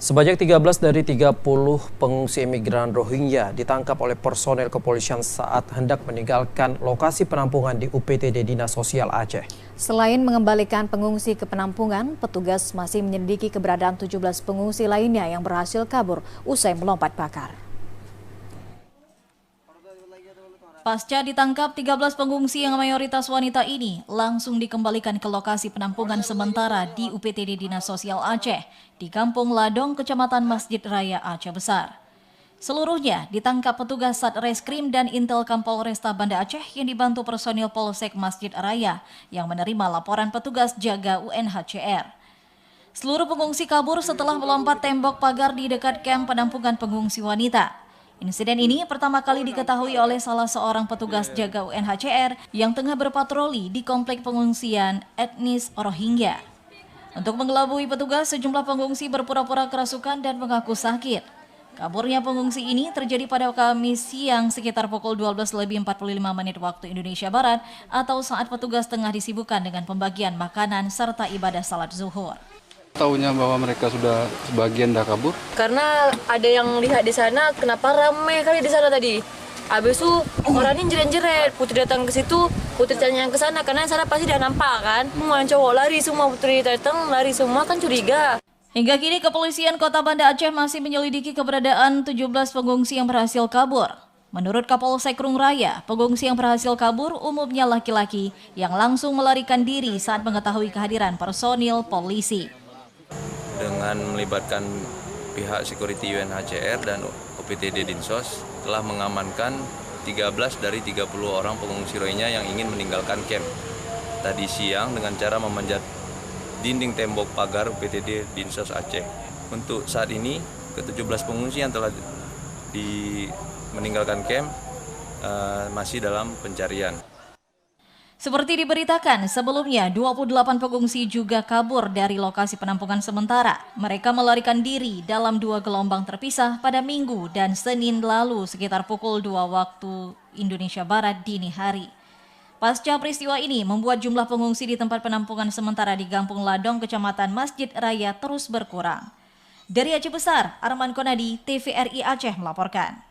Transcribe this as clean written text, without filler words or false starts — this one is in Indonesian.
Sebanyak 13 dari 30 pengungsi imigran Rohingya ditangkap oleh personel kepolisian saat hendak meninggalkan lokasi penampungan di UPTD Dinas Sosial Aceh. Selain mengembalikan pengungsi ke penampungan, petugas masih menyelidiki keberadaan 17 pengungsi lainnya yang berhasil kabur usai melompat pagar. Pasca ditangkap, 13 pengungsi yang mayoritas wanita ini langsung dikembalikan ke lokasi penampungan sementara di UPTD Dinas Sosial Aceh di Kampung Ladong, Kecamatan Masjid Raya Aceh Besar. Seluruhnya ditangkap petugas Satreskrim dan Intelkam Polresta Banda Aceh yang dibantu personil Polsek Masjid Raya yang menerima laporan petugas jaga UNHCR. Seluruh pengungsi kabur setelah melompat tembok pagar di dekat kamp penampungan pengungsi wanita. Insiden ini pertama kali diketahui oleh salah seorang petugas jaga UNHCR yang tengah berpatroli di komplek pengungsian etnis Rohingya. Untuk mengelabui petugas, sejumlah pengungsi berpura-pura kerasukan dan mengaku sakit. Kaburnya pengungsi ini terjadi pada Kamis siang sekitar pukul 12:45 waktu Indonesia Barat atau saat petugas tengah disibukkan dengan pembagian makanan serta ibadah salat zuhur. Taunya bahwa mereka sudah sebagian dah kabur? Karena ada yang lihat di sana, kenapa ramai kali di sana tadi. Habis itu orang ini jeret-jeret, Putri datang ke situ, Putri tanya ke sana, karena sana pasti dah nampak kan. Semua yang cowok lari semua, Putri datang lari semua kan curiga. Hingga kini kepolisian Kota Banda Aceh masih menyelidiki keberadaan 17 pengungsi yang berhasil kabur. Menurut Kapolsek Rung Raya, pengungsi yang berhasil kabur umumnya laki-laki yang langsung melarikan diri saat mengetahui kehadiran personil polisi. Dengan melibatkan pihak security UNHCR dan UPTD Dinsos telah mengamankan 13 dari 30 orang pengungsi Rohingya yang ingin meninggalkan kamp tadi siang dengan cara memanjat dinding tembok pagar UPTD Dinsos Aceh. Untuk saat ini, ke-17 pengungsi yang telah meninggalkan kamp masih dalam pencarian. Seperti diberitakan sebelumnya, 28 pengungsi juga kabur dari lokasi penampungan sementara. Mereka melarikan diri dalam 2 gelombang terpisah pada Minggu dan Senin lalu sekitar pukul 2 waktu Indonesia Barat dini hari. Pasca peristiwa ini membuat jumlah pengungsi di tempat penampungan sementara di Kampung Ladong, Kecamatan Masjid Raya terus berkurang. Dari Aceh Besar, Arman Konadi, TVRI Aceh melaporkan.